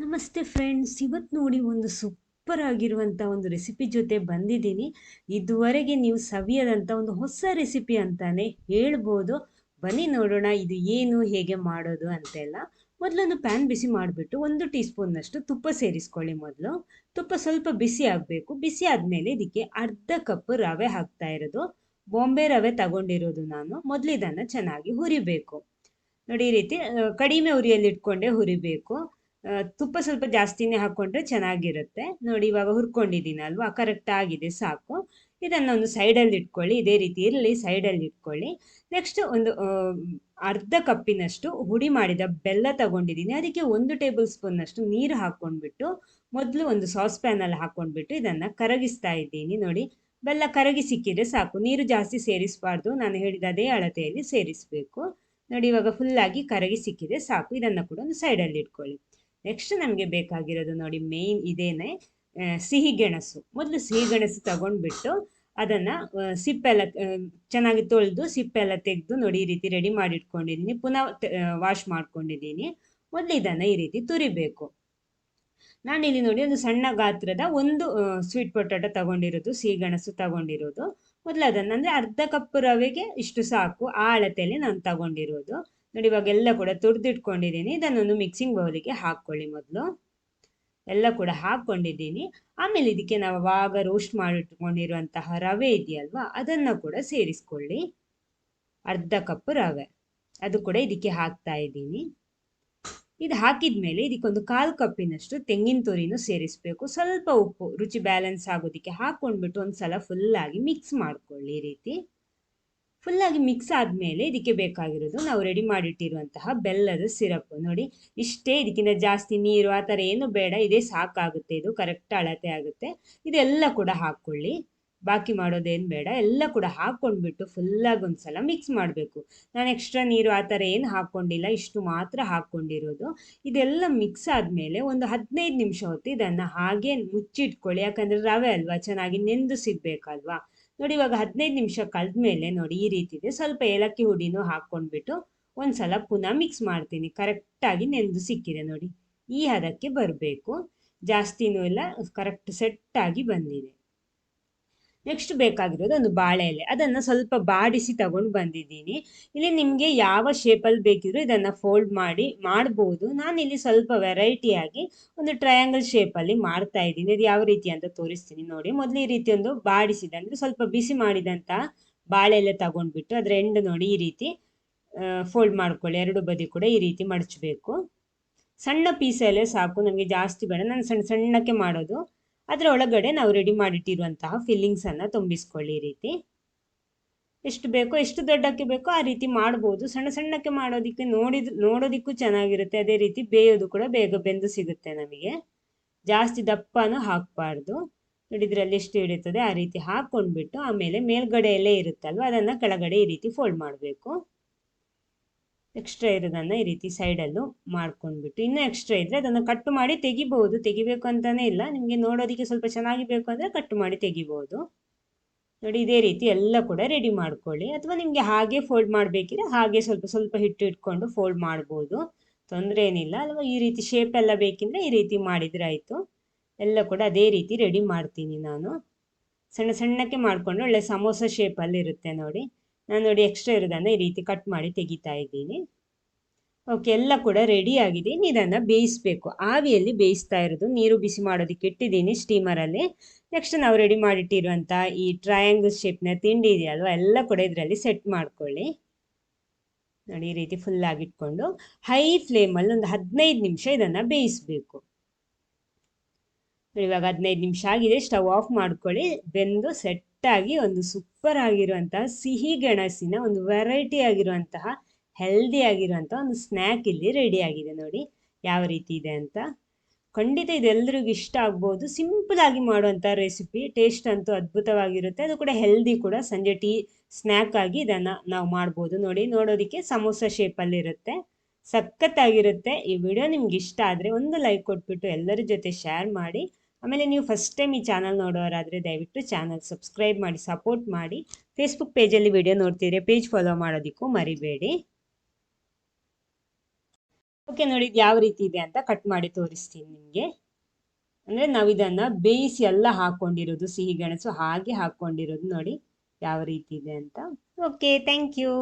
ನಮಸ್ತೆ ಫ್ರೆಂಡ್ಸ್, ಇವತ್ತು ನೋಡಿ ಒಂದು ಸೂಪರ್ ಆಗಿರುವಂಥ ಒಂದು ರೆಸಿಪಿ ಜೊತೆ ಬಂದಿದ್ದೀನಿ. ಇದುವರೆಗೆ ನೀವು ಸವಿಯದಂಥ ಒಂದು ಹೊಸ ರೆಸಿಪಿ ಅಂತಾನೆ ಹೇಳ್ಬೋದು. ಬನ್ನಿ ನೋಡೋಣ ಇದು ಏನು, ಹೇಗೆ ಮಾಡೋದು ಅಂತೆಲ್ಲ. ಮೊದಲೊಂದು ಪ್ಯಾನ್ ಬಿಸಿ ಮಾಡಿಬಿಟ್ಟು 1 ಟೀ ಸ್ಪೂನ್ನಷ್ಟು ತುಪ್ಪ ಸೇರಿಸ್ಕೊಳ್ಳಿ. ಮೊದಲು ತುಪ್ಪ ಸ್ವಲ್ಪ ಬಿಸಿ ಆಗಬೇಕು. ಬಿಸಿ ಆದಮೇಲೆ ಇದಕ್ಕೆ ಅರ್ಧ ಕಪ್ ರವೆ ಹಾಕ್ತಾ ಇರೋದು. ಬಾಂಬೆ ರವೆ ತಗೊಂಡಿರೋದು ನಾನು. ಮೊದಲು ಇದನ್ನು ಚೆನ್ನಾಗಿ ಹುರಿಬೇಕು. ನೋಡಿ ಈ ರೀತಿ ಕಡಿಮೆ ಉರಿಯಲ್ಲಿ ಇಟ್ಕೊಂಡೇ ಹುರಿಬೇಕು. ತುಪ್ಪ ಸ್ವಲ್ಪ ಜಾಸ್ತಿನೇ ಹಾಕ್ಕೊಂಡ್ರೆ ಚೆನ್ನಾಗಿರುತ್ತೆ. ನೋಡಿ ಇವಾಗ ಹುರ್ಕೊಂಡಿದ್ದೀನಿ ಅಲ್ವಾ, ಕರೆಕ್ಟ್ ಆಗಿದೆ, ಸಾಕು. ಇದನ್ನು ಒಂದು ಸೈಡಲ್ಲಿ ಇಟ್ಕೊಳ್ಳಿ. ಇದೇ ರೀತಿ ಇರಲಿ, ಸೈಡಲ್ಲಿ ಇಟ್ಕೊಳ್ಳಿ. ನೆಕ್ಸ್ಟ್ ಒಂದು ಅರ್ಧ ಕಪ್ಪಿನಷ್ಟು ಹುಡಿ ಮಾಡಿದ ಬೆಲ್ಲ ತಗೊಂಡಿದ್ದೀನಿ. ಅದಕ್ಕೆ 1 ಟೇಬಲ್ ಸ್ಪೂನ್ನಷ್ಟು ನೀರು ಹಾಕ್ಕೊಂಡ್ಬಿಟ್ಟು ಮೊದಲು ಒಂದು ಸಾಸ್ ಪ್ಯಾನಲ್ಲಿ ಹಾಕ್ಕೊಂಡ್ಬಿಟ್ಟು ಇದನ್ನು ಕರಗಿಸ್ತಾ ಇದ್ದೀನಿ. ನೋಡಿ ಬೆಲ್ಲ ಕರಗಿ ಸಿಕ್ಕಿದ್ರೆ ಸಾಕು, ನೀರು ಜಾಸ್ತಿ ಸೇರಿಸಬಾರ್ದು. ನಾನು ಹೇಳಿದ ಅದೇ ಅಳತೆಯಲ್ಲಿ ಸೇರಿಸಬೇಕು. ನೋಡಿ ಇವಾಗ ಫುಲ್ಲಾಗಿ ಕರಗಿ ಸಿಕ್ಕಿದೆ, ಸಾಕು. ಇದನ್ನು ಕೂಡ ಒಂದು ಸೈಡಲ್ಲಿ ಇಟ್ಕೊಳ್ಳಿ. ನೆಕ್ಸ್ಟ್ ನಮಗೆ ಬೇಕಾಗಿರೋದು ನೋಡಿ, ಮೇಯ್ನ್ ಇದೇನೆ, ಸಿಹಿ ಗೆಣಸು. ಮೊದಲು ಸಿಹಿ ಗೆಣಸು ತಗೊಂಡ್ಬಿಟ್ಟು ಅದನ್ನು ಸಿಪ್ಪೆಲ್ಲ ಚೆನ್ನಾಗಿ ತೊಳೆದು ಸಿಪ್ಪೆಲ್ಲ ತೆಗೆದು ನೋಡಿ ಈ ರೀತಿ ರೆಡಿ ಮಾಡಿ ಇಟ್ಕೊಂಡಿದ್ದೀನಿ. ಪುನಃ ವಾಶ್ ಮಾಡ್ಕೊಂಡಿದ್ದೀನಿ. ಮೊದಲು ಇದನ್ನು ಈ ರೀತಿ ತುರಿಬೇಕು. ನಾನಿಲ್ಲಿ ನೋಡಿ ಒಂದು ಸಣ್ಣ ಗಾತ್ರದ ಒಂದು ಸ್ವೀಟ್ ಪೊಟ್ಯಾಟೊ ತಗೊಂಡಿರೋದು, ಸಿಹಿಗೆಣಸು ತಗೊಂಡಿರೋದು. ಮೊದಲು ಅದನ್ನು ಅಂದರೆ ಅರ್ಧ ಕಪ್ ರವೆಗೆ ಇಷ್ಟು ಸಾಕು, ಆ ಅಳತೆಯಲ್ಲಿ ನಾನು ತಗೊಂಡಿರೋದು. ನೋಡಿ ಇವಾಗೆಲ್ಲ ಕೂಡ ತುರಿದಿಟ್ಕೊಂಡಿದ್ದೀನಿ. ಇದನ್ನೊಂದು ಮಿಕ್ಸಿಂಗ್ ಬೌಲಿಗೆ ಹಾಕ್ಕೊಳ್ಳಿ. ಮೊದಲು ಎಲ್ಲ ಕೂಡ ಹಾಕ್ಕೊಂಡಿದ್ದೀನಿ. ಆಮೇಲೆ ಇದಕ್ಕೆ ನಾವು ಆವಾಗ ರೋಸ್ಟ್ ಮಾಡಿಟ್ಕೊಂಡಿರುವಂತಹ ರವೆ ಇದೆಯಲ್ವಾ, ಅದನ್ನು ಕೂಡ ಸೇರಿಸ್ಕೊಳ್ಳಿ. ಅರ್ಧ ಕಪ್ ರವೆ ಅದು ಕೂಡ ಇದಕ್ಕೆ ಹಾಕ್ತಾ ಇದ್ದೀನಿ. ಇದು ಹಾಕಿದ ಮೇಲೆ ಇದಕ್ಕೊಂದು 1/4 ಕಪ್ಪಿನಷ್ಟು ತೆಂಗಿನ ತುರಿನೂ ಸೇರಿಸಬೇಕು. ಸ್ವಲ್ಪ ಉಪ್ಪು ರುಚಿ ಬ್ಯಾಲೆನ್ಸ್ ಆಗೋದಕ್ಕೆ ಹಾಕ್ಕೊಂಡ್ಬಿಟ್ಟು ಒಂದ್ಸಲ ಫುಲ್ಲಾಗಿ ಮಿಕ್ಸ್ ಮಾಡ್ಕೊಳ್ಳಿ. ಈ ರೀತಿ ಫುಲ್ಲಾಗಿ ಮಿಕ್ಸ್ ಆದಮೇಲೆ ಇದಕ್ಕೆ ಬೇಕಾಗಿರೋದು ನಾವು ರೆಡಿ ಮಾಡಿಟ್ಟಿರುವಂತಹ ಬೆಲ್ಲದ ಸಿರಪ್. ನೋಡಿ ಇಷ್ಟೇ, ಇದಕ್ಕಿಂತ ಜಾಸ್ತಿ ನೀರು ಆ ಥರ ಏನು ಬೇಡ, ಇದೇ ಸಾಕಾಗುತ್ತೆ. ಇದು ಕರೆಕ್ಟ್ ಅಳತೆ ಆಗುತ್ತೆ. ಇದೆಲ್ಲ ಕೂಡ ಹಾಕ್ಕೊಳ್ಳಿ, ಬಾಕಿ ಮಾಡೋದೇನು ಬೇಡ. ಎಲ್ಲ ಕೂಡ ಹಾಕ್ಕೊಂಡ್ಬಿಟ್ಟು ಫುಲ್ಲಾಗಿ ಒಂದ್ಸಲ ಮಿಕ್ಸ್ ಮಾಡಬೇಕು. ನಾನು ಎಕ್ಸ್ಟ್ರಾ ನೀರು ಆ ಥರ ಏನು ಹಾಕ್ಕೊಂಡಿಲ್ಲ, ಇಷ್ಟು ಮಾತ್ರ ಹಾಕ್ಕೊಂಡಿರೋದು. ಇದೆಲ್ಲ ಮಿಕ್ಸ್ ಆದಮೇಲೆ ಒಂದು 15 ನಿಮಿಷ ಹೊತ್ತು ಇದನ್ನು ಹಾಗೆ ಮುಚ್ಚಿಟ್ಕೊಳ್ಳಿ. ಯಾಕಂದರೆ ರವೆ ಅಲ್ವಾ, ಚೆನ್ನಾಗಿ ನೆಂದು ಸಿಗಬೇಕಲ್ವಾ. ನೋಡಿ ಇವಾಗ 15 ನಿಮಿಷ ಕಳೆದ್ಮೇಲೆ ನೋಡಿ ಈ ರೀತಿ ಇದೆ. ಸ್ವಲ್ಪ ಏಲಕ್ಕಿ ಹುಡಿನೂ ಹಾಕ್ಕೊಂಡ್ಬಿಟ್ಟು ಒಂದ್ಸಲ ಪುನಃ ಮಿಕ್ಸ್ ಮಾಡ್ತೀನಿ. ಕರೆಕ್ಟಾಗಿ ನೆಂದು ಸಿಕ್ಕಿದೆ ನೋಡಿ, ಈ ಹದಕ್ಕೆ ಬರಬೇಕು. ಜಾಸ್ತಿನೂ ಇಲ್ಲ, ಕರೆಕ್ಟ್ ಸೆಟ್ಟಾಗಿ ಬಂದಿದೆ. ನೆಕ್ಸ್ಟ್ ಬೇಕಾಗಿರೋದು ಒಂದು ಬಾಳೆ ಎಲೆ. ಅದನ್ನು ಸ್ವಲ್ಪ ಬಾಡಿಸಿ ತಗೊಂಡು ಬಂದಿದ್ದೀನಿ. ಇಲ್ಲಿ ನಿಮಗೆ ಯಾವ ಶೇಪಲ್ಲಿ ಬೇಕಿದ್ರೂ ಇದನ್ನು ಫೋಲ್ಡ್ ಮಾಡ್ಬೋದು. ನಾನಿಲ್ಲಿ ಸ್ವಲ್ಪ ವೆರೈಟಿಯಾಗಿ ಒಂದು ಟ್ರಯಾಂಗಲ್ ಶೇಪಲ್ಲಿ ಮಾಡ್ತಾ ಇದ್ದೀನಿ. ಇದು ಯಾವ ರೀತಿ ಅಂತ ತೋರಿಸ್ತೀನಿ ನೋಡಿ. ಮೊದಲು ಈ ರೀತಿ ಒಂದು ಬಾಡಿಸಿದ, ಅಂದರೆ ಸ್ವಲ್ಪ ಬಿಸಿ ಮಾಡಿದಂಥ ಬಾಳೆ ಎಲೆ ತಗೊಂಡ್ಬಿಟ್ಟು ಅದರ ಎಂಡ್ ನೋಡಿ ಈ ರೀತಿ ಫೋಲ್ಡ್ ಮಾಡ್ಕೊಳ್ಳಿ. ಎರಡು ಬದಿ ಕೂಡ ಈ ರೀತಿ ಮಡಚಬೇಕು. ಸಣ್ಣ ಪೀಸ್ ಎಲೆ ಸಾಕು, ನಮಗೆ ಜಾಸ್ತಿ ಬೇಡ. ನಾನು ಸಣ್ಣ ಸಣ್ಣಕ್ಕೆ ಮಾಡೋದು. ಅದರ ಒಳಗಡೆ ನಾವು ರೆಡಿ ಮಾಡಿಟ್ಟಿರುವಂತಹ ಫಿಲ್ಲಿಂಗ್ಸನ್ನು ತುಂಬಿಸ್ಕೊಳ್ಳಿ. ಈ ರೀತಿ ಎಷ್ಟು ಬೇಕೋ, ಎಷ್ಟು ದೊಡ್ಡಕ್ಕೆ ಬೇಕೋ ಆ ರೀತಿ ಮಾಡ್ಬೋದು. ಸಣ್ಣ ಸಣ್ಣಕ್ಕೆ ಮಾಡೋದಕ್ಕೆ ನೋಡೋದಕ್ಕೂ ಚೆನ್ನಾಗಿರುತ್ತೆ. ಅದೇ ರೀತಿ ಬೇಯೋದು ಕೂಡ ಬೇಗ ಬೆಂದು ಸಿಗುತ್ತೆ ನಮಗೆ. ಜಾಸ್ತಿ ದಪ್ಪನೂ ಹಾಕಬಾರ್ದು. ನೋಡಿ ಇದರಲ್ಲಿ ಎಷ್ಟು ಹಿಡಿತದೆ ಆ ರೀತಿ ಹಾಕ್ಕೊಂಡ್ಬಿಟ್ಟು ಆಮೇಲೆ ಮೇಲ್ಗಡೆ ಎಲೆ ಇರುತ್ತಲ್ವ, ಅದನ್ನು ಕೆಳಗಡೆ ಈ ರೀತಿ ಫೋಲ್ಡ್ ಮಾಡಬೇಕು. ಎಕ್ಸ್ಟ್ರಾ ಇರೋದನ್ನು ಈ ರೀತಿ ಸೈಡಲ್ಲೂ ಮಾಡ್ಕೊಂಡ್ಬಿಟ್ಟು, ಇನ್ನೂ ಎಕ್ಸ್ಟ್ರಾ ಇದ್ದರೆ ಅದನ್ನು ಕಟ್ ಮಾಡಿ ತೆಗಿಬಹುದು. ತೆಗಿಬೇಕು ಅಂತಲೇ ಇಲ್ಲ, ನಿಮಗೆ ನೋಡೋದಕ್ಕೆ ಸ್ವಲ್ಪ ಚೆನ್ನಾಗಿ ಬೇಕು ಅಂದರೆ ಕಟ್ ಮಾಡಿ ತೆಗಿಬಹುದು. ನೋಡಿ ಇದೇ ರೀತಿ ಎಲ್ಲ ಕೂಡ ರೆಡಿ ಮಾಡ್ಕೊಳ್ಳಿ. ಅಥವಾ ನಿಮಗೆ ಹಾಗೆ ಫೋಲ್ಡ್ ಮಾಡಬೇಕಿದ್ರೆ ಹಾಗೆ ಸ್ವಲ್ಪ ಸ್ವಲ್ಪ ಹಿಟ್ಟು ಇಟ್ಕೊಂಡು ಫೋಲ್ಡ್ ಮಾಡ್ಬೋದು, ತೊಂದರೆ ಏನಿಲ್ಲ ಅಲ್ವಾ. ಈ ರೀತಿ ಶೇಪ್ ಎಲ್ಲ ಬೇಕಿದ್ರೆ ಈ ರೀತಿ ಮಾಡಿದರೆ ಆಯಿತು. ಎಲ್ಲ ಕೂಡ ಅದೇ ರೀತಿ ರೆಡಿ ಮಾಡ್ತೀನಿ ನಾನು. ಸಣ್ಣ ಸಣ್ಣಕ್ಕೆ ಮಾಡಿಕೊಂಡು ಒಳ್ಳೆ ಸಮೋಸ ಶೇಪಲ್ಲಿ ಇರುತ್ತೆ ನೋಡಿ. ನಾನು ನೋಡಿ ಎಕ್ಸ್ಟ್ರಾ ಇರೋದನ್ನು ಈ ರೀತಿ ಕಟ್ ಮಾಡಿ ತೆಗಿತಾ ಇದ್ದೀನಿ. ಓಕೆ, ಎಲ್ಲ ಕೂಡ ರೆಡಿ ಆಗಿದೆ. ಇದನ್ನು ಬೇಯಿಸಬೇಕು. ಆವಿಯಲ್ಲಿ ಬೇಯಿಸ್ತಾ ಇರೋದು. ನೀರು ಬಿಸಿ ಮಾಡೋದಕ್ಕೆ ಇಟ್ಟಿದ್ದೀನಿ ಸ್ಟೀಮರಲ್ಲಿ. ನೆಕ್ಸ್ಟ್ ನಾವು ರೆಡಿ ಮಾಡಿಟ್ಟಿರುವಂಥ ಈ ಟ್ರಯಾಂಗಲ್ ಶೇಪ್ನ ತಿಂಡಿ ಇದೆಯಲ್ವ, ಎಲ್ಲ ಕೂಡ ಇದರಲ್ಲಿ ಸೆಟ್ ಮಾಡ್ಕೊಳ್ಳಿ. ನೋಡಿ ಈ ರೀತಿ ಫುಲ್ಲಾಗಿ ಇಟ್ಕೊಂಡು ಹೈ ಫ್ಲೇಮಲ್ಲಿ ಒಂದು 15 ನಿಮಿಷ ಇದನ್ನು ಬೇಯಿಸಬೇಕು. ಇವಾಗ 15 ನಿಮಿಷ ಆಗಿದೆ, ಸ್ಟವ್ ಆಫ್ ಮಾಡ್ಕೊಳ್ಳಿ. ಬೆಂದು ಸೆಟ್ಟಾಗಿ ಒಂದು ಸೂಪರ್ ಆಗಿರುವಂತಹ ಸಿಹಿ ಗೆಣಸಿನ ಒಂದು ವೆರೈಟಿ ಆಗಿರುವಂತಹ ಹೆಲ್ದಿ ಆಗಿರುವಂಥ ಒಂದು ಸ್ನ್ಯಾಕ್ ಇಲ್ಲಿ ರೆಡಿ ಆಗಿದೆ. ನೋಡಿ ಯಾವ ರೀತಿ ಇದೆ ಅಂತ. ಖಂಡಿತ ಇದೆಲ್ಲರಿಗೂ ಇಷ್ಟ ಆಗ್ಬೋದು. ಸಿಂಪಲ್ ಆಗಿ ಮಾಡುವಂಥ ರೆಸಿಪಿ, ಟೇಸ್ಟ್ ಅಂತೂ ಅದ್ಭುತವಾಗಿರುತ್ತೆ. ಅದು ಕೂಡ ಹೆಲ್ದಿ ಕೂಡ. ಸಂಜೆ ಟೀ ಸ್ನ್ಯಾಕ್ ಆಗಿ ಇದನ್ನು ನಾವು ಮಾಡ್ಬೋದು. ನೋಡಿ ನೋಡೋದಕ್ಕೆ ಸಮೋಸ ಶೇಪಲ್ಲಿರುತ್ತೆ, ಸಖತ್ತಾಗಿರುತ್ತೆ. ಈ ವಿಡಿಯೋ ನಿಮ್ಗೆ ಇಷ್ಟ ಆದರೆ ಒಂದು ಲೈಕ್ ಕೊಟ್ಬಿಟ್ಟು ಎಲ್ಲರ ಜೊತೆ ಶೇರ್ ಮಾಡಿ. ಆಮೇಲೆ ನೀವು ಫಸ್ಟ್ ಟೈಮ್ ಈ ಚಾನಲ್ ನೋಡೋರಾದರೆ ದಯವಿಟ್ಟು ಚಾನಲ್ ಸಬ್ಸ್ಕ್ರೈಬ್ ಮಾಡಿ ಸಪೋರ್ಟ್ ಮಾಡಿ. ಫೇಸ್ಬುಕ್ ಪೇಜಲ್ಲಿ ವಿಡಿಯೋ ನೋಡ್ತಿದ್ರೆ ಪೇಜ್ ಫಾಲೋ ಮಾಡೋದಕ್ಕೂ ಮರಿಬೇಡಿ. ಓಕೆ ನೋಡಿ ಇದು ಯಾವ ರೀತಿ ಇದೆ ಅಂತ ಕಟ್ ಮಾಡಿ ತೋರಿಸ್ತೀನಿ ನಿಮಗೆ. ಅಂದರೆ ನಾವು ಇದನ್ನು ಬೇಯಿಸಿ ಎಲ್ಲ ಹಾಕ್ಕೊಂಡಿರೋದು, ಸಿಹಿ ಗೆಣಸು ಹಾಗೆ ಹಾಕ್ಕೊಂಡಿರೋದು ನೋಡಿ ಯಾವ ರೀತಿ ಇದೆ ಅಂತ. Okay, thank you.